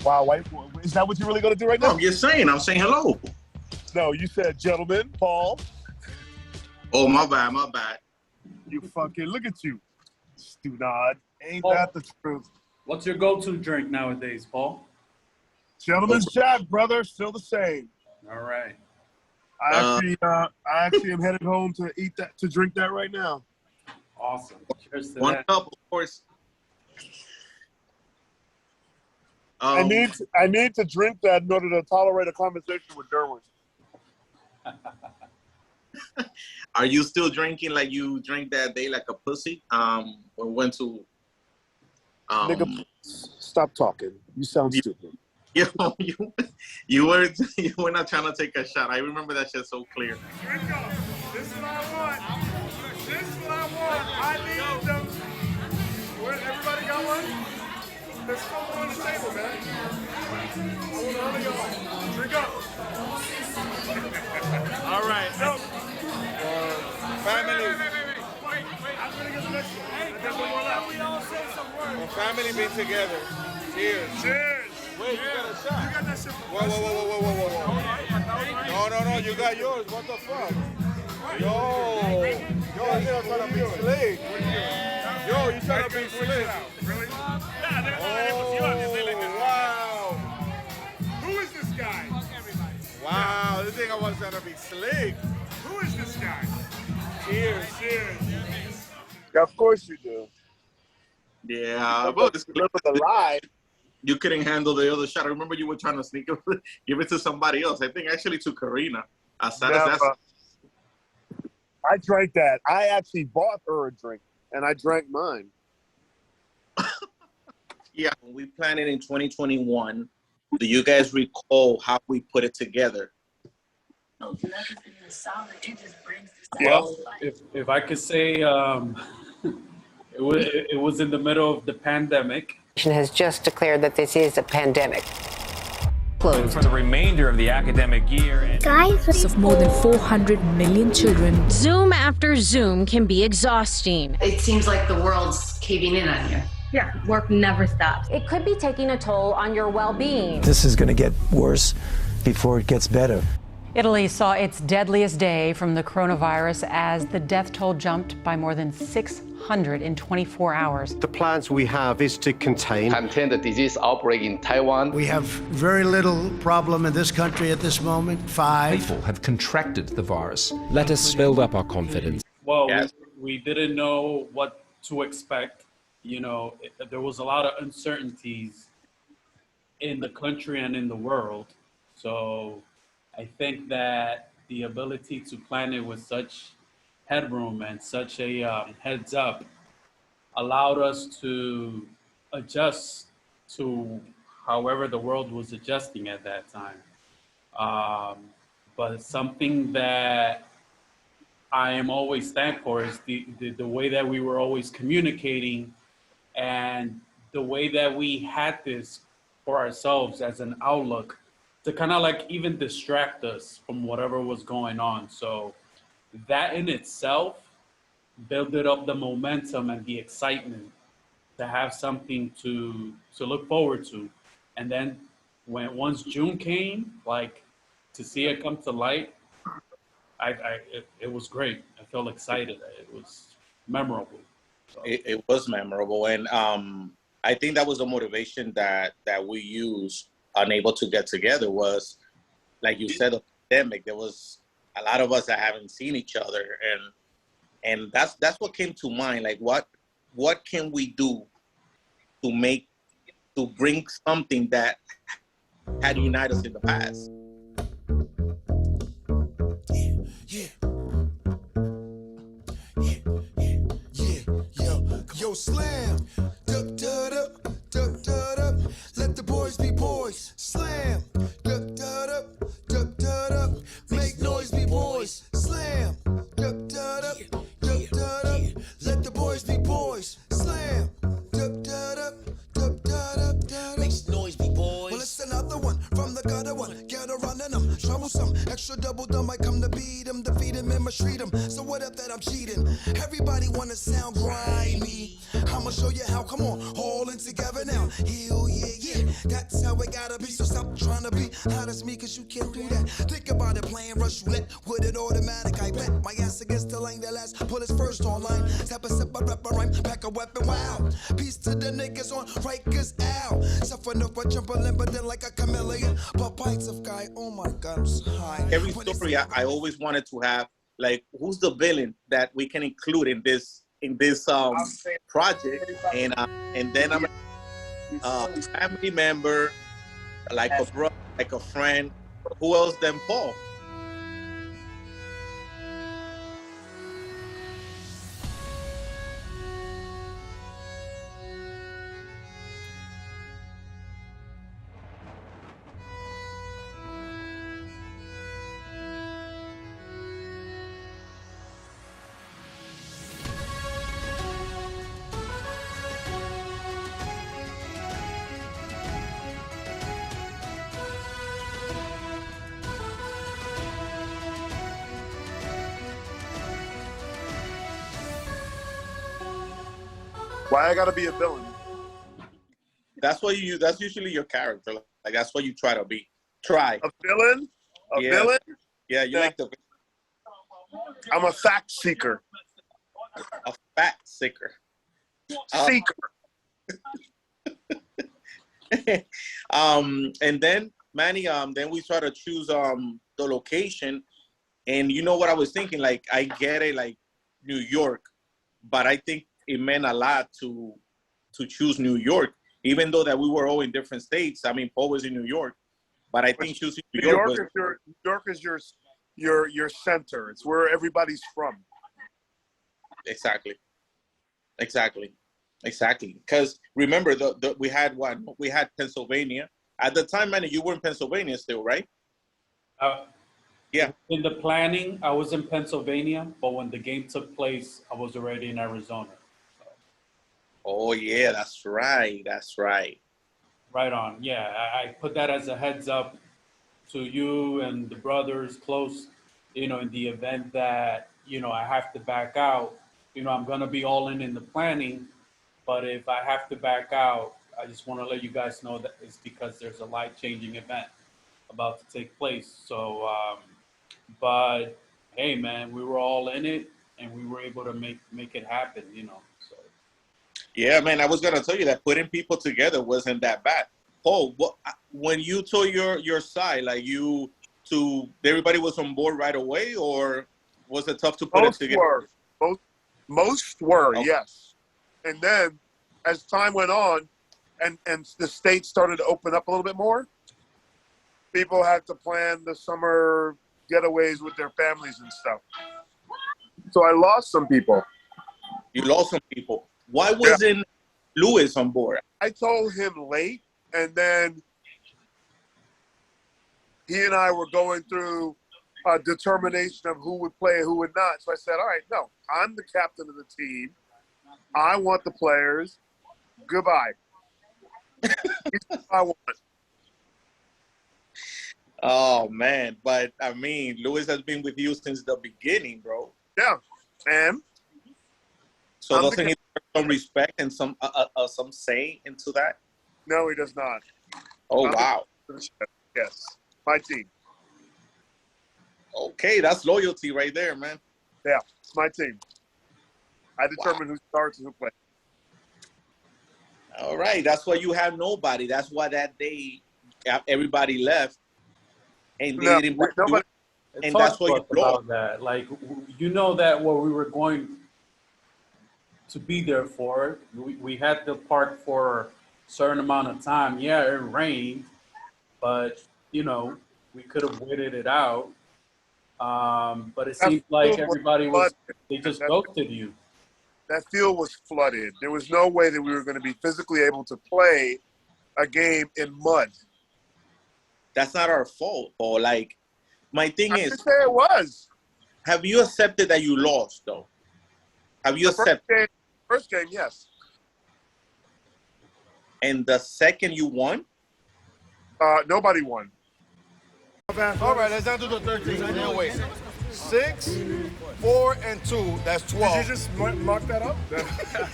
Wow, white boy. Is that what you're really going to do right No, now? I'm just saying. I'm saying hello. No, you said gentlemen, Paul. Oh, my bad, my bad. You fucking, look at you. Stunad. Ain't Paul, that the truth? what's your go-to drink nowadays, Paul? Gentleman's Jack, brother. Still the same. All right. I actually am headed home to eat that, to drink that right now. Awesome. Cheers to One that. cup, of course. I need to drink that in order to tolerate a conversation with Derwin. Are you still drinking like you drank that day like a pussy? When we went to Nigga, stop talking. You sound stupid. you were not trying to take a shot. I remember that shit so clear. Drink up. This is what I want. This is what I want. I need them. Everybody got one? There's still one on the table, man. I want all of y'all. Drink up. All right. No. Family. Wait. I'm gonna get the next one. Hey, we all say some words. When family be together. Cheers. Cheers. Wait, you got a shot. You got that shit. Whoa. No. You got yours. What the fuck? Yo, you're trying to be slick. Yo, you trying to be slick. Really? Oh, wow. Who is this guy? Wow, this thing I was trying to be slick. Who is this guy? Cheers. Yeah, of course you do. Yeah, but Live with a lie. you couldn't handle the other shot. I remember you were trying to sneak it, give it to somebody else. I think actually to Karina. As sad as that's. I drank that. I actually bought her a drink, and I drank mine. Yeah, when we planned it in 2021, do you guys recall how we put it together? Yeah. If I could say, it was in the middle of the pandemic. Has just declared that this is a pandemic. Closed for the remainder of the academic year. Guys, of more than 400 million children. Zoom after Zoom can be exhausting. It seems like the world's caving in on you. Yeah, work never stops. It could be taking a toll on your well-being. This is going to get worse before it gets better. Italy saw its deadliest day from the coronavirus as the death toll jumped by more than 600 in 24 hours. The plans we have is to contain the disease outbreak in Taiwan. We have very little problem in this country at this moment. 5 people have contracted the virus. Let us build up our confidence. Well, yes. we didn't know what to expect. You know, there was a lot of uncertainties in the country and in the world. So I think that the ability to plan it with such headroom and such a heads up allowed us to adjust to however the world was adjusting at that time. But something that I am always thankful for is the way that we were always communicating and the way that we had this for ourselves as an outlook to kind of like even distract us from whatever was going on. So that in itself built up the momentum and the excitement to have something to look forward to. And then once June came, like to see it come to light, it was great. I felt excited. It was memorable. So. It was memorable. And I think that was the motivation that we used, unable to get together, was, like you said, the pandemic. There was a lot of us that haven't seen each other. And that's what came to mind. Like, what can we do to bring something that had united us in the past? Yo, slam, duck, duck, duck, duck, duck, let the boys be boys. Slam, duck, duck, duck, duck, duck, make noise, be boys. Slam, duck, duck, duck, duck, let the boys be boys. Slam, duck, duck, duck, duck, duck, make noise, be boys. Well, it's another one from the gutter one. Get around and them, troublesome, extra double dumb. I come to beat them, defeat them, and mistreat them. So what if that I'm cheating? Everybody wanna sound grimy. I'ma show you how, come on, all in together now. Hell yeah, yeah, that's how it got. gotta be, so stop trying to be hot as me, cause you can't do that. Think about it, playing rush roulette with an automatic. I bet my ass against the lane, the last pull is first online. Step a sip, I rap a rhyme, pack a weapon, wow. Peace to the niggas on Rikers Ow. Suffering up a jumping, but then like a chameleon. But bites of guy, oh my god, I'm so high. Every story I always wanted to have, like, who's the villain that we can include in this project, and then I'm a family member, like a brother, like a friend. Who else than Paul? Why I gotta be a villain? That's what you. That's usually your character. Like that's what you try to be. Try a villain. A villain. Yeah, you like the. I'm a fact seeker. A fact seeker. Seeker. And then Manny, then we try to choose the location, and you know what I was thinking? Like I get it, like New York, but I think it meant a lot to choose New York, even though that we were all in different states. I mean, Paul was in New York, but I think choosing New York is your center. It's where everybody's from. Exactly. Because remember, we had Pennsylvania at the time. Manny, you were in Pennsylvania still, right? Yeah. In the planning, I was in Pennsylvania, but when the game took place, I was already in Arizona. Oh yeah, that's right. Right on. Yeah, I put that as a heads up to you and the brothers close, in the event that, I have to back out, I'm going to be all in the planning. But if I have to back out, I just want to let you guys know that it's because there's a life-changing event about to take place. So, but hey, man, we were all in it and we were able to make it happen, so. Yeah, man, I was going to tell you that putting people together wasn't that bad. Paul, when you told your side, like everybody was on board right away, or was it tough to put it together? Most were, okay. Yes. And then as time went on and the state started to open up a little bit more, people had to plan the summer getaways with their families and stuff. So I lost some people. You lost some people. Why wasn't Lewis on board? I told him late, and then he and I were going through a determination of who would play and who would not. So I said, all right, no, I'm the captain of the team. I want the players. Goodbye. I want. Oh, man. But, I mean, Lewis has been with you since the beginning, bro. Yeah. And? So doesn't he have some respect and some say into that? No, he does not. Oh, wow. Yes. My team. Okay, that's loyalty right there, man. Yeah, it's my team. I determine who starts and who plays. All right, that's why you have nobody. That's why that day everybody left, and they didn't want to do it. And that's why you about that. Like, that what we were going to be there for. We had the park for a certain amount of time. Yeah, it rained, but we could have waited it out. But it seemed like everybody they just ghosted you. That field was flooded. There was no way that we were going to be physically able to play a game in mud. That's not our fault, Paul. Like, my thing is, say it was. Have you accepted that you lost, though? Have you accepted? First game, yes. And the second you won? Nobody won. All right, let's not do the 13. Wait. 6, 4, and 2. That's 12. Did you just mark that up?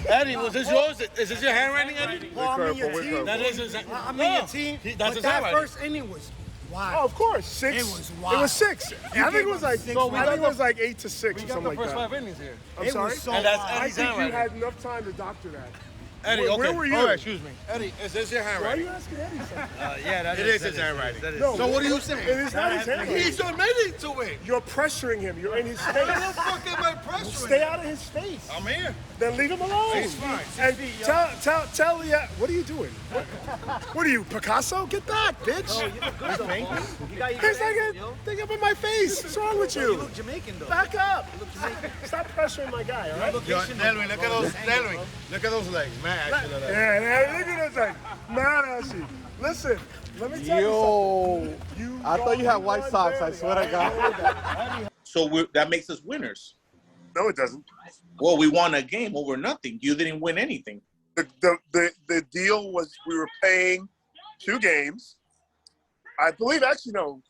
Eddie, was this yours? Is this your handwriting, Eddie? Well, I'm in your team. That is his. I'm in your team. That's But his that handwriting. first inning was wild. Oh, of course. 6. It was wild. It was 6. I think it was like. So we I got think it was like 8 to 6 We or got something the like first that. 5 innings here. I'm It sorry. was so And that's wild. I Eddie's think you handwriting. had enough time to doctor that. Eddie, okay. Where were you? Oh, excuse me. Eddie, is this your Why are handwriting? you asking Eddie something? Yeah, that is his handwriting. No, So what are you saying? It is not his handwriting. He's admitting to it. You're pressuring him. You're in his What the face. fuck am I pressuring? Stay out of his face. I'm here. Then leave him alone. He's fine. And tell Leah, what are you doing? What are you, Picasso? Get back, bitch. He's like a thing up in my face. What's wrong with you? You look Jamaican, though. Back up. Stop pressuring my guy, all right? Delwin, look at those. Delwin, look at those legs, man. Yeah, look at those things. Man, actually. Listen, let me tell you something. I thought you had White Sox. I swear to God. So that makes us winners. No, it doesn't. Well, we won a game over nothing. You didn't win anything. The deal was we were paying 2 games. I believe, actually, no.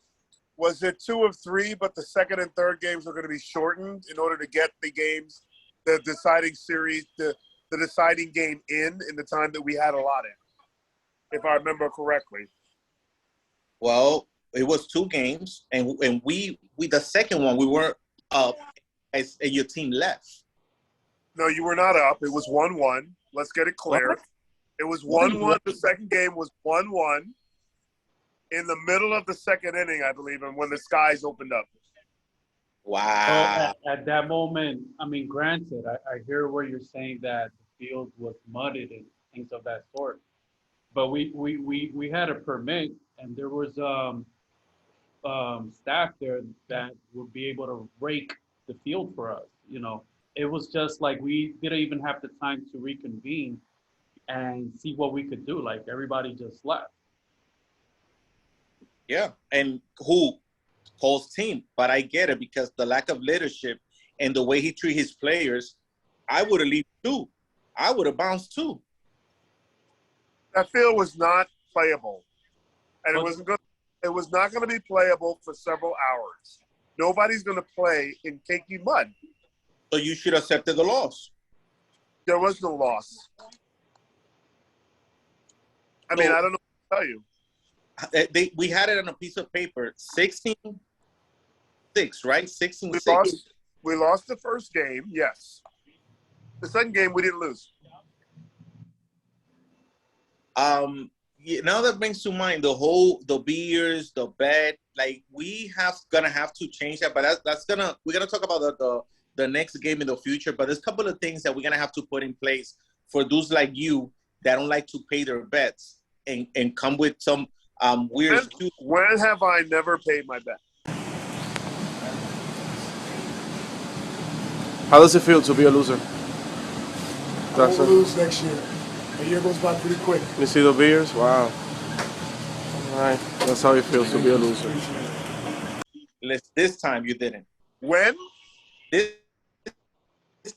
Was it 2 of 3, but the second and third games were going to be shortened in order to get the games, the deciding series, the deciding game in the time that we had allotted, if I remember correctly. Well, it was 2 games, and we the second one we weren't up, and your team left. No, you were not up. It was 1-1. Let's get it clear. What? It was 1-1. The second game was 1-1. In the middle of the second inning, I believe, and when the skies opened up. Wow. At that moment, I mean, granted, I hear where you're saying that the field was mudded and things of that sort, but we had a permit, and there was staff there that would be able to rake the field for us. You know, it was just like we didn't even have the time to reconvene and see what we could do. Like everybody just left. Yeah, and Paul's team, but I get it because the lack of leadership and the way he treat his players, I would have left too. I would have bounced too. That field was not playable, and it was not going to be playable for several hours. Nobody's going to play in cakey mud. So you should have accepted the loss. There was no loss. I mean, I don't know what to tell you. We had it on a piece of paper, 16-6, right? 16-6. We lost the first game, yes. The second game, we didn't lose. Now that brings to mind the beers, the bet. Like gonna have to change that, but we're gonna talk about the next game in the future. But there's a couple of things that we're gonna have to put in place for those like you that don't like to pay their bets and come with some weird. When have I never paid my bet? How does it feel to be a loser? We'll lose next year. A year goes by pretty quick. You see the beers? Wow. All right. That's how it feels to be a loser. This time you didn't. When? This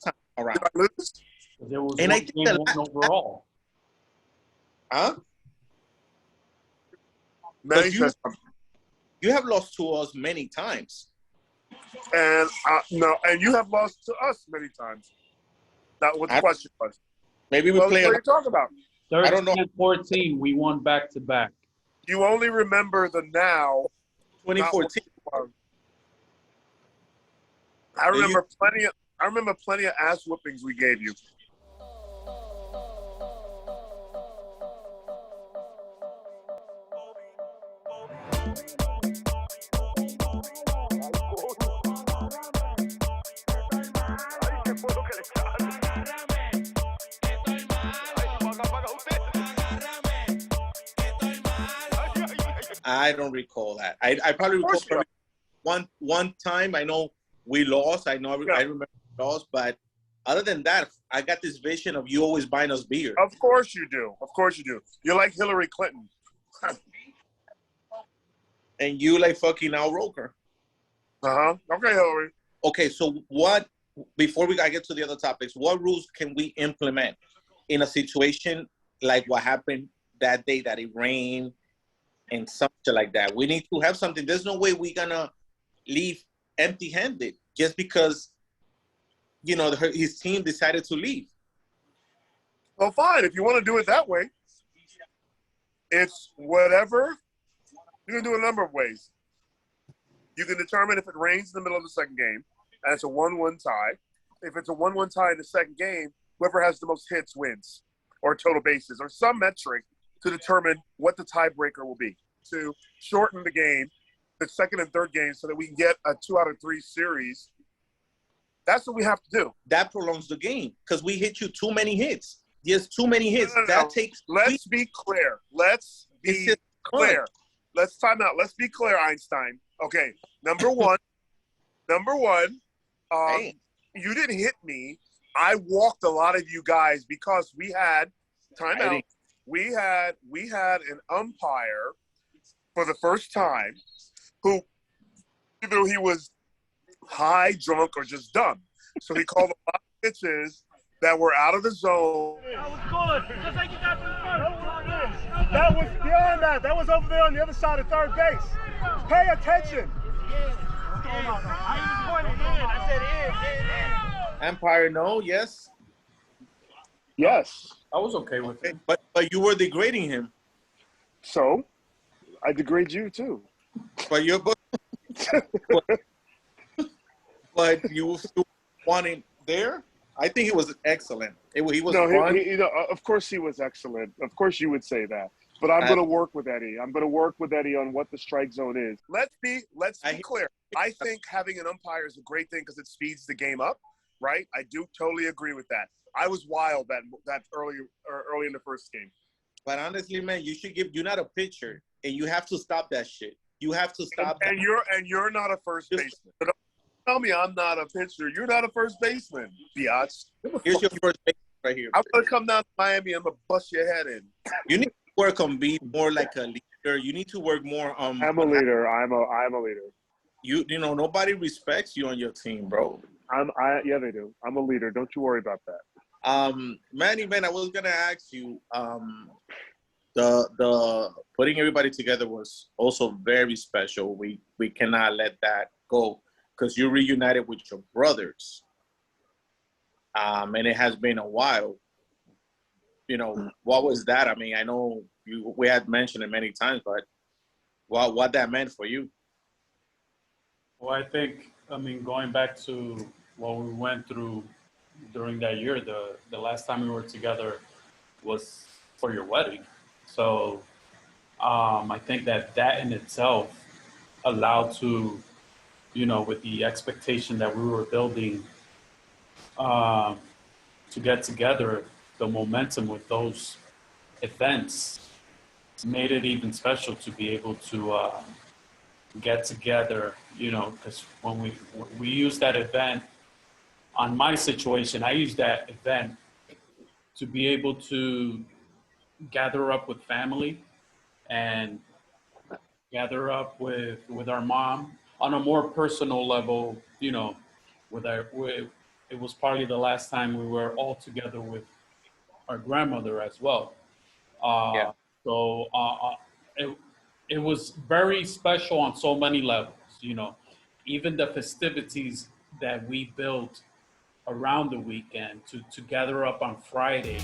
time around. Did I lose? There was And one I think game won overall. Huh? You have lost to us many times. And no, and you have lost to us many times. That's what the question was. Maybe we play. What are you talking about? 13 I don't know. and 14, we won back to back. You only remember the now. 2014. I remember plenty of ass whoopings we gave you. I don't recall that. I probably recall one time. I know we lost. I remember we lost, but other than that, I got this vision of you always buying us beer. Of course you do. Of course you do. You're like Hillary Clinton. And you like fucking Al Roker. Okay, Hillary. Okay, so before I get to the other topics, what rules can we implement in a situation like what happened that day that it rained and something like that? We need to have something. There's no way we're gonna leave empty-handed just because, you know, his team decided to leave. Well, fine. If you want to do it that way, it's whatever. You can do a number of ways. You can determine if it rains in the middle of the second game, and it's a 1-1 tie. If it's a 1-1 tie in the second game, whoever has the most hits wins, or total bases, or some metric to determine what the tiebreaker will be. To shorten the game, the second and third game, so that we can get a 2 out of 3 series. That's what we have to do. That prolongs the game because we hit you too many hits. There's too many hits. No. That takes. Let's be clear. Let's be clear. Let's time out. Let's be clear, Einstein. Okay. Number one. You didn't hit me. I walked a lot of you guys because we had timeout. We had an umpire for the first time who either he was high, drunk, or just dumb. So he called a lot of pitches that were out of the zone. That was good. Just like you got from the front. That was beyond that. That was over there on the other side of third base. Pay attention. I said in. Empire, no, yes. Yes. I was okay with it. But you were degrading him. So, I degrade you too. But you're but you still wanting there? I think he was excellent. He was fun. Of course he was excellent. Of course you would say that. But I'm going to work with Eddie. I'm going to work with Eddie on what the strike zone is. Let's be clear. I think having an umpire is a great thing because it speeds the game up, right? I do totally agree with that. I was wild that early in the first game. But honestly, man, you're not a pitcher, and you have to stop that shit. You have to stop. And you're not a first baseman. Don't tell me I'm not a pitcher. You're not a first baseman, biatch. Here's your first baseman right here. I'm gonna come down to Miami. I'm gonna bust your head in. You need to work on being more like a leader. You need to work more on. I'm a leader. I'm a leader. You know nobody respects you on your team, bro. Yeah, they do. I'm a leader. Don't you worry about that. Manny, man, I was gonna ask you. The putting everybody together was also very special. We cannot let that go because you reunited with your brothers. And it has been a while. You know, what was that? I mean, I know we had mentioned it many times, but what that meant for you? Well, I think, going back to what we went through during that year, the last time we were together was for your wedding. So I think that in itself allowed to, with the expectation that we were building to get together, the momentum with those events made it even special to be able to get together, because when we used that event, on my situation, I used that event to be able to gather up with family and gather up with our mom on a more personal level, it was probably the last time we were all together with our grandmother as well. So it was very special on so many levels, even the festivities that we built around the weekend to gather up on Friday.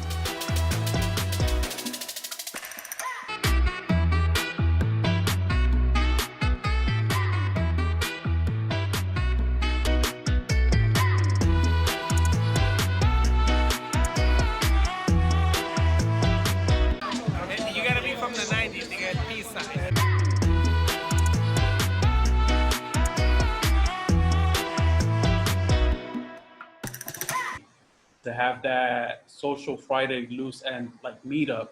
To have that social Friday loose end meetup,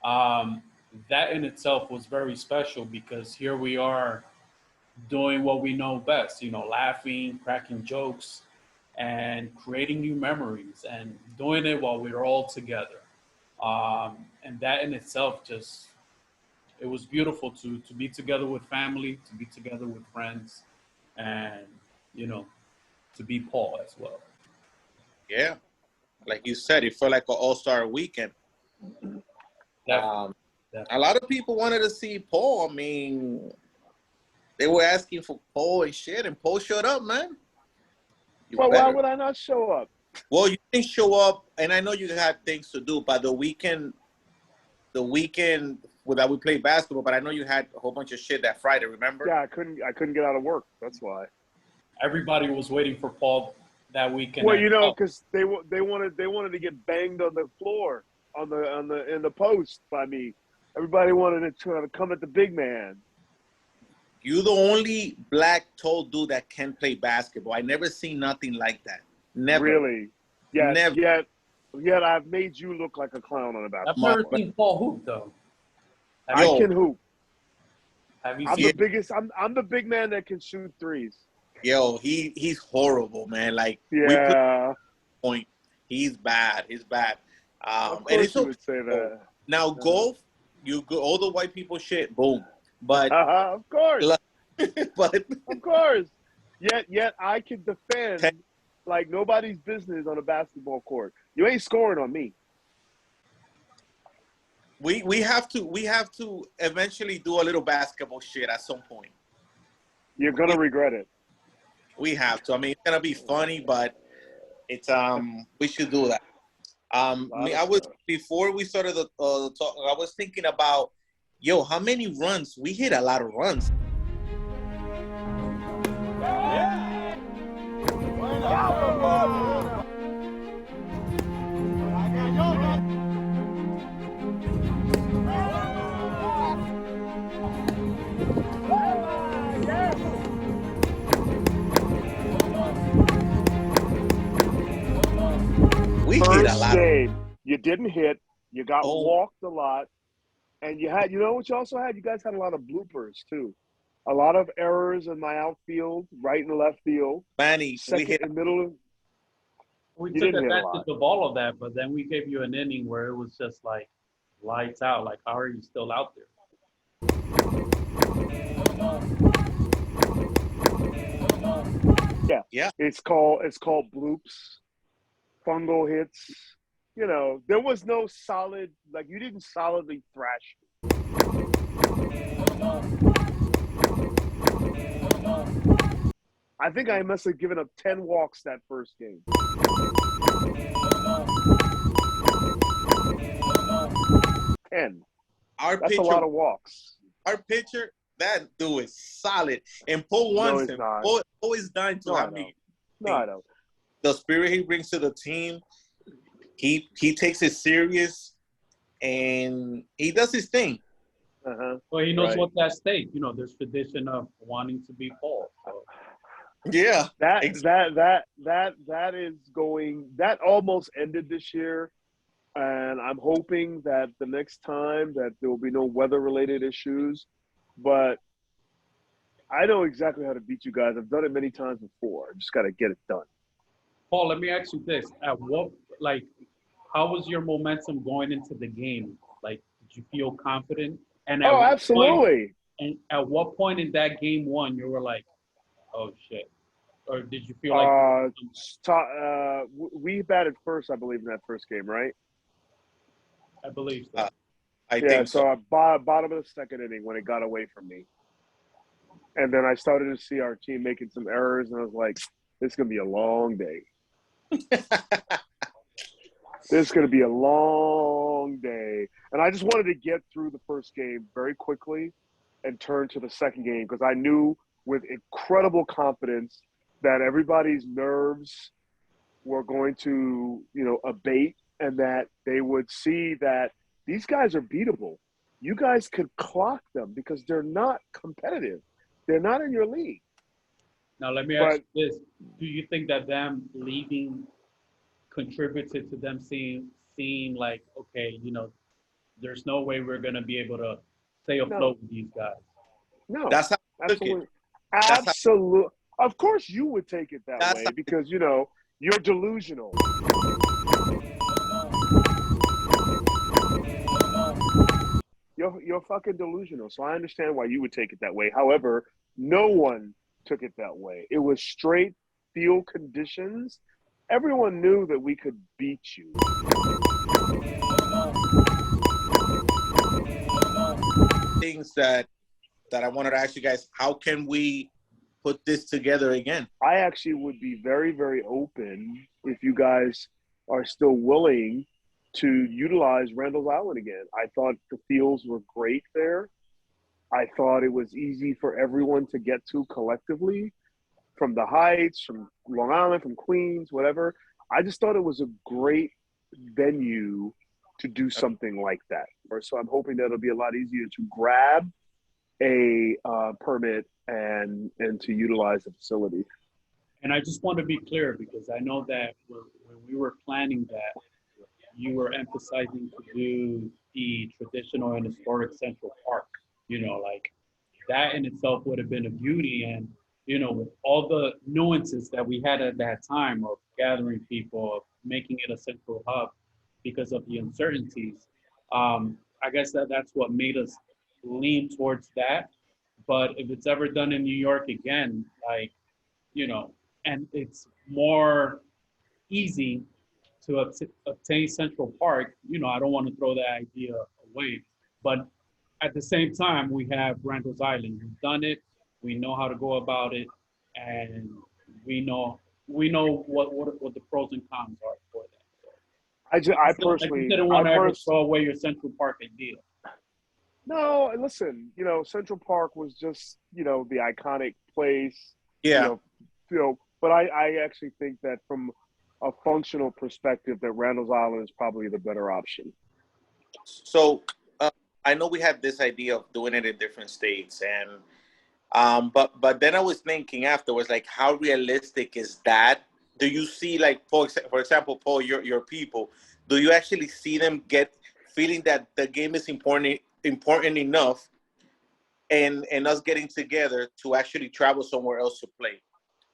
that in itself was very special because here we are doing what we know best, laughing, cracking jokes, and creating new memories and doing it while we were all together. And that in itself it was beautiful to be together with family, to be together with friends, and, to be Paul as well. Yeah. Like you said, it felt like an all-star weekend. A lot of people wanted to see Paul. I mean, They were asking for Paul and shit, and Paul showed up, man. Well, why would I not show up? Well, you didn't show up, and I know you had things to do, but the weekend that we played basketball, but I know you had a whole bunch of shit that Friday, remember? Yeah, I couldn't get out of work. That's why. Everybody was waiting for Paul that weekend. Well, you know, because they wanted to get banged on the floor in the post by me. Everybody wanted to come at the big man. You're the only black tall dude that can play basketball. I never seen nothing like that. Never. Really? Yeah. Never. Yet I've made you look like a clown on a basketball. I've never seen Paul hoop though. I can hoop. Have you I'm seen the biggest. I'm the big man that can shoot threes. Yo, he's horrible, man. Like, yeah, point. He's bad. He's bad. Of course and it's you would say that. Now golf, you go all the white people shit, boom. But of course, but of course, yet I can defend like nobody's business on a basketball court. You ain't scoring on me. We have to eventually do a little basketball shit at some point. You're gonna regret it. We have to. I mean, it's gonna be funny, but it's we should do that. Before we started the talk, I was thinking about, yo, how many runs? We hit a lot of runs. We hit a lot. Game, you didn't hit. You got walked a lot. And you know what you also had? You guys had a lot of bloopers, too. A lot of errors in my outfield, right and left field. Manny, second we hit and middle. We took advantage of all of that, but then we gave you an inning where it was just like lights out. Like, how are you still out there? Yeah. It's called bloops, fungal hits. You know, there was no solid, like you didn't solidly thrash. I think I must have given up 10 walks that first game. That's a lot of walks. Our pitcher, that dude is solid. And Paul wants him. Paul is dying to have me. No, I don't. The spirit he brings to the team, he takes it serious, and he does his thing. Well, he knows what's at stake. You know, there's tradition of wanting to be Paul. So. Yeah, that is going. That almost ended this year, and I'm hoping that the next time that there will be no weather-related issues. But I know exactly how to beat you guys. I've done it many times before. I just got to get it done. Paul, let me ask you this: how was your momentum going into the game? Like, did you feel confident? And absolutely. And at what point in that game one you were like, oh shit? Or did you feel like we batted first, I believe, in that first game, right? I believe so. I think so. Bottom of the second inning when it got away from me. And then I started to see our team making some errors, and I was like, this is going to be a long day. This is going to be a long day. And I just wanted to get through the first game very quickly and turn to the second game because I knew with incredible confidence that everybody's nerves were going to, abate and that they would see that these guys are beatable. You guys could clock them because they're not competitive. They're not in your league. Now, let me ask you this. Do you think that them leaving contributed to them seeing like, okay, there's no way we're going to be able to stay afloat with these guys? No, that's how absolutely. Absolutely. Of course you would take it that way because, you're delusional. You're fucking delusional. So I understand why you would take it that way. However, no one took it that way. It was straight field conditions. Everyone knew that we could beat you. Things that that I wanted to ask you guys: how can we put this together again? I actually would be very, very open if you guys are still willing to utilize Randall's Island again. I thought the fields were great there. I thought it was easy for everyone to get to collectively, from the Heights, from Long Island, from Queens, whatever. I just thought it was a great venue to do something like that. So I'm hoping that it'll be a lot easier to grab a permit and to utilize the facility. And I just want to be clear, because I know that when we were planning that, you were emphasizing to do the traditional and historic Central Park. You know, like that in itself would have been a beauty. And, you know, with all the nuances that we had at that time of gathering people, of making it a central hub because of the uncertainties, I guess that's what made us lean towards that. But if it's ever done in New York again, like, you know, and it's more easy to obtain Central Park, you know, I don't want to throw that idea away. But at the same time, we have Randall's Island. We've done it. We know how to go about it, and we know what the pros and cons are for that. So I personally didn't want to ever throw away your Central Park idea. No, listen, you know, Central Park was just, you know, the iconic place. Yeah. You know, but I actually think that from a functional perspective, that Randall's Island is probably the better option. So I know we had this idea of doing it in different states, and but then I was thinking afterwards, like, how realistic is that? Do you see, like, for example, Paul, your people, do you actually see them feeling that the game is important enough, and us getting together to actually travel somewhere else to play?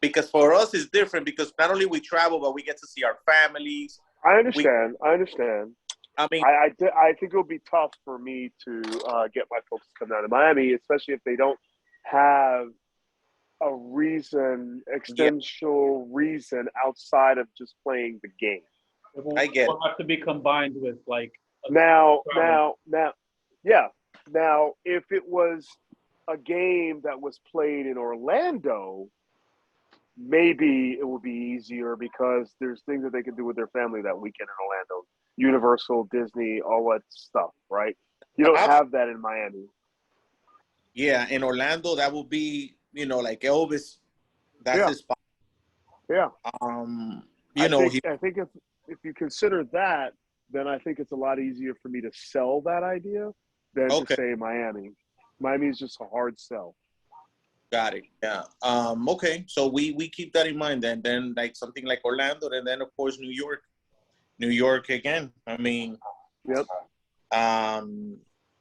Because for us it's different, because not only we travel, but we get to see our families. I understand. I mean, I think it'll be tough for me to get my folks to come down to Miami, especially if they don't have a existential reason outside of just playing the game. I get it. Will have to be combined with, like, Now, if it was a game that was played in Orlando, maybe it would be easier, because there's things that they can do with their family that weekend in Orlando. Universal, Disney, all that stuff, right? You don't have that in Miami. Yeah, in Orlando, that would be, you know, like Elvis, that's his spot. Yeah. I think if you consider that, then I think it's a lot easier for me to sell that idea than to say Miami. Miami is just a hard sell. Got it. Yeah. Okay. So we keep that in mind then. Then, like, something like Orlando, and then of course New York again. I mean, yep.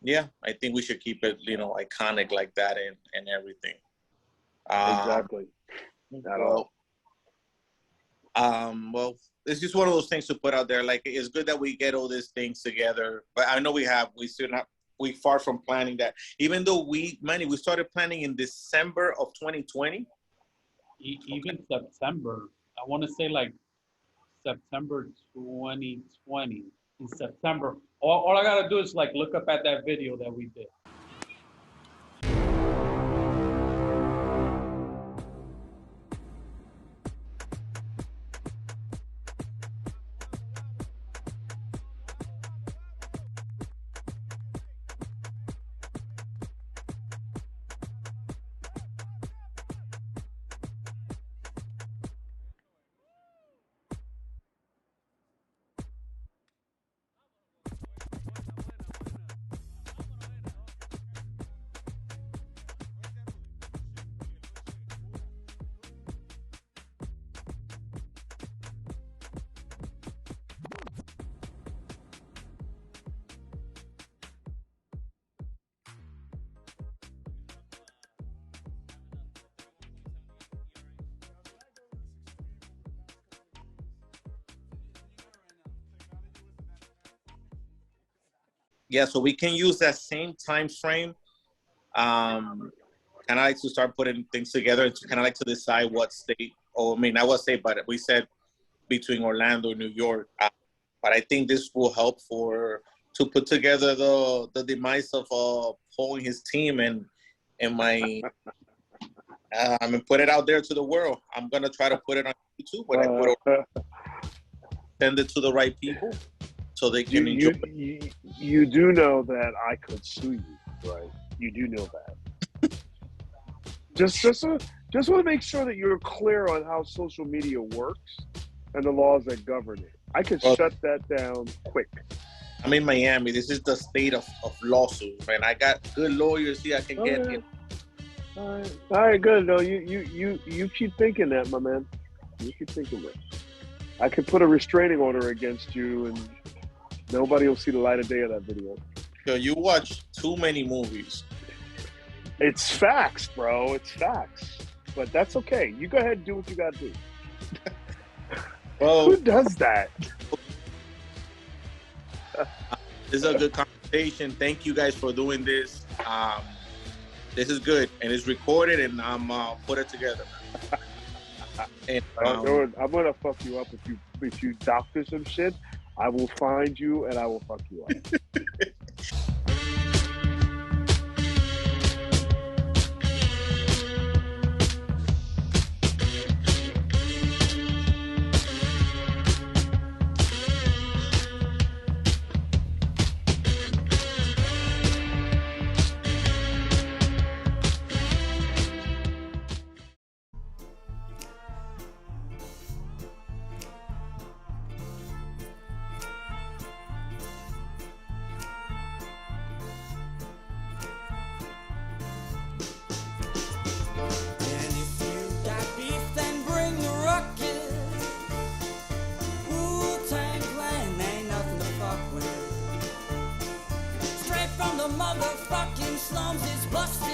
Yeah, I think we should keep it, you know, iconic like that and everything. Exactly. Well, it's just one of those things to put out there. Like, it's good that we get all these things together, but I know we far from planning that. Even though we started planning in December of 2020. Even September, I want to say like September 2020. In September, all I gotta do is like look up at that video that we did. Yeah, so we can use that same time frame. Kind of like to start putting things together, to kind of like to decide what state, or I mean, not what state, but we said between Orlando and New York. But I think this will help to put together the demise of Paul and his team, and in my. And put it out there to the world. I'm gonna try to put it on YouTube, but I put it, send it to the right people so they can enjoy. You do know that I could sue you, right? You do know that. just want to make sure that you're clear on how social media works and the laws that govern it. I could shut that down quick. I'm in Miami. This is the state of lawsuits, man. I got good lawyers here. I can get it. All right, good. No, you keep thinking that, my man. You keep thinking that. I could put a restraining order against you, and nobody will see the light of day of that video. Yo, you watch too many movies. It's facts, bro. It's facts. But that's okay. You go ahead and do what you got to do. Well, who does that? This is a good conversation. Thank you guys for doing this. This is good, and it's recorded, and I'm put it together. And, I'm gonna fuck you up if you doctor some shit. I will find you and I will fuck you up. Motherfucking slums is busted.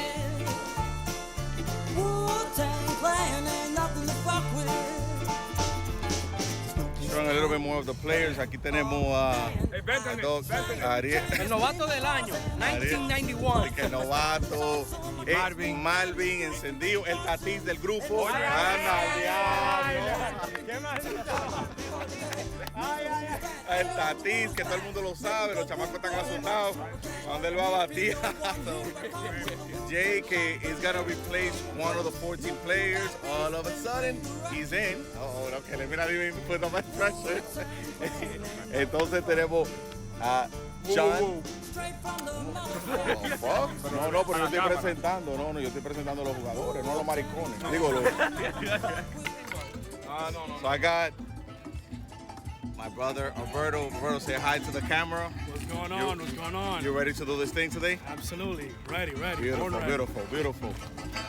Wu-Tang Clan ain't nothing to fuck with. Showing a little bit more of the players. Aquí tenemos a Ariel. El novato del año, 1991. El novato, Malvin, encendido, el tatiz del grupo. El tatiz, que todo el mundo lo sabe, los chamacos están asustados. ¿Dónde él va a batir? Jake is going to replace one of the 14 players. All of a sudden, he's in. Oh, no, que le mira bien, put on my pressure. Entonces tenemos a John. No, pero yo estoy presentando. No, yo estoy presentando a los jugadores, no a los maricones. Digo, los. So I got my brother, Alberto. Alberto, say hi to the camera. What's going on? What's going on? You ready to do this thing today? Absolutely. Ready. Beautiful.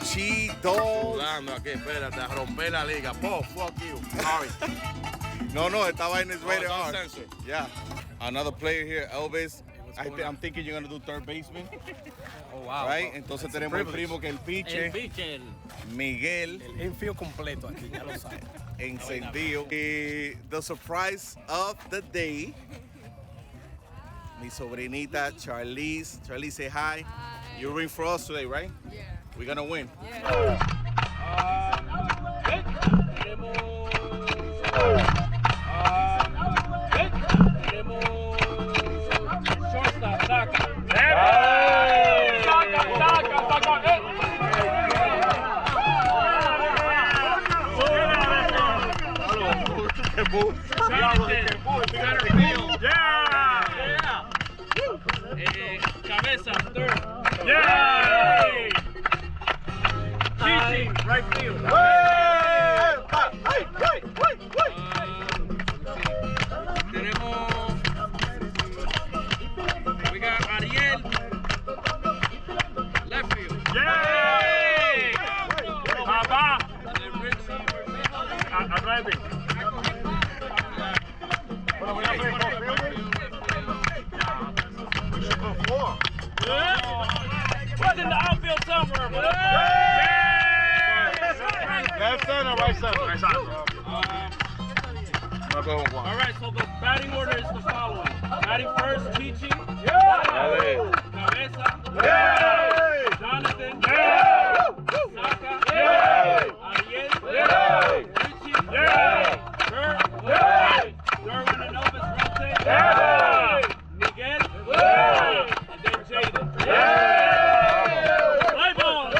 𝔸𝕉. Sudando aquí, espérate, a romper la liga. Fuck you. Sorry. No, estaba in his way to hard. Yeah. Another player here, Elvis. I'm thinking you're going to do third baseman. Oh, wow. Right? Entonces tenemos el primo que el pitcher. Miguel. El infield completo aquí, ya lo sabes. Encendido. The surprise of the day. Mi sobrinita, Charlize. Charlize, say hi. You're rooting for us today, right? Yeah. We're going to win. Yeah. Cabeza, third. Yeah! Cheating, right field. We got Ariel, left field. Yay! Papá. Atrás de What's in the outfield somewhere, bro? Left center, right center. Right side. All right, so the batting order is the following. Batting first, Chichi. Cabeza. Jonathan. Saka. Ariel. Chichi. Kurt. Derwin and Elvis rotate. Miguel. And then Jaden. Play ball.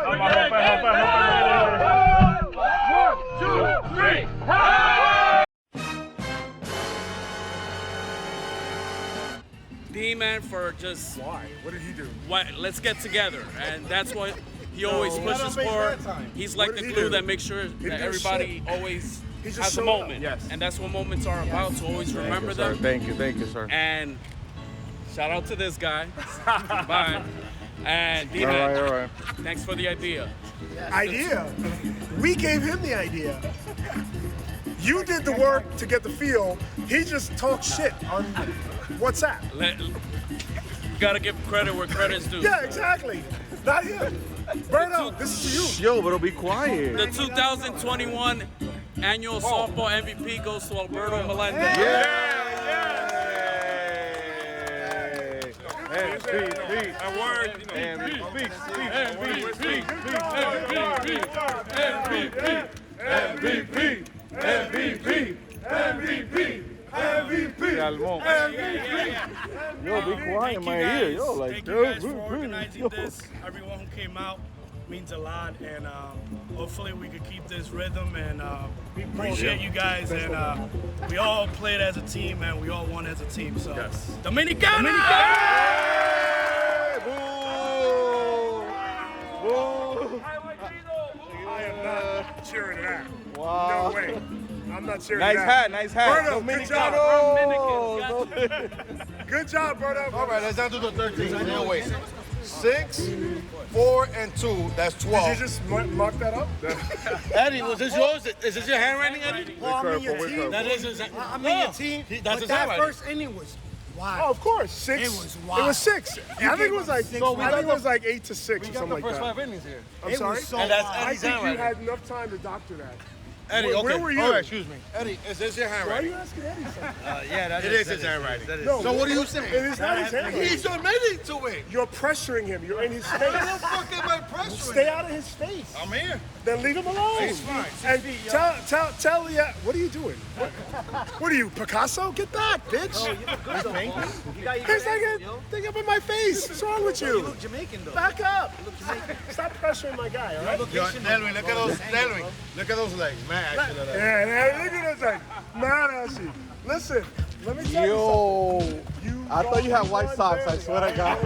man for just. Why? What did he do? Let's get together, and that's what he always pushes for. He's like the glue that makes sure that everybody always has a moment. Yes. And that's what moments are about, to always remember them. Thank you, sir. And shout out to this guy. Bye. And D-Man, all right. thanks for the idea. Idea? We gave him the idea. You did the work to get the feel. He just talks shit on WhatsApp. Gotta give credit where credit's due. Yeah, exactly. Not him. Berto, this is for you. Yo, but be quiet. The 2021 annual softball MVP goes to 𝔻𝕣𝕨. MVP. Yo, be quiet in my ear. Yo, like, thank you guys for organizing this. Everyone who came out means a lot, and hopefully we could keep this rhythm, and we appreciate you guys, and we all played as a team, and we all won as a team. So, Dominicana! I am not cheering that. Wow. No way. I'm not cheering Nice that. hat. Berto, good job. Dominicano. Good job, Berto. All right, let's not do the 13. No, wait. 6, 4, and 2. That's 12. Did you just mark that up? Eddie, was this yours? Is this your handwriting, Eddie? Well, I'm in your team. That is his. I'm in your team. That's But his that handwriting. first inning was wild. Oh, of course. 6. It was It wild. was 6. I think it was like. So we I think it got was like 8 to 6 or We got something the like first that. 5 innings here. I'm It sorry. was so And that's wild. I Eddie's think you handwriting. had enough time to doctor that. Eddie, okay. Where were you? All right, excuse me. Eddie, is this your Why are handwriting? you asking Eddie something? Yeah, it is his handwriting. No, So what are you saying? It is not his handwriting. He's admitting to it. You're pressuring him. You're in his face. What the fuck am I pressuring? Stay out of his face. I'm here. Then leave him alone. He's fine. And tell Leah, what are you doing? What are you, Picasso? Get back, bitch. He's like a thing up in my face. What's wrong with you? You look Jamaican, though. Back up. Stop pressuring my guy, all right? Yo, Delwin, look at those. Delwin, look at those legs, man. Yeah, look at this thing. Man, actually. Listen, let me tell you something. I thought you had white socks, I swear to God.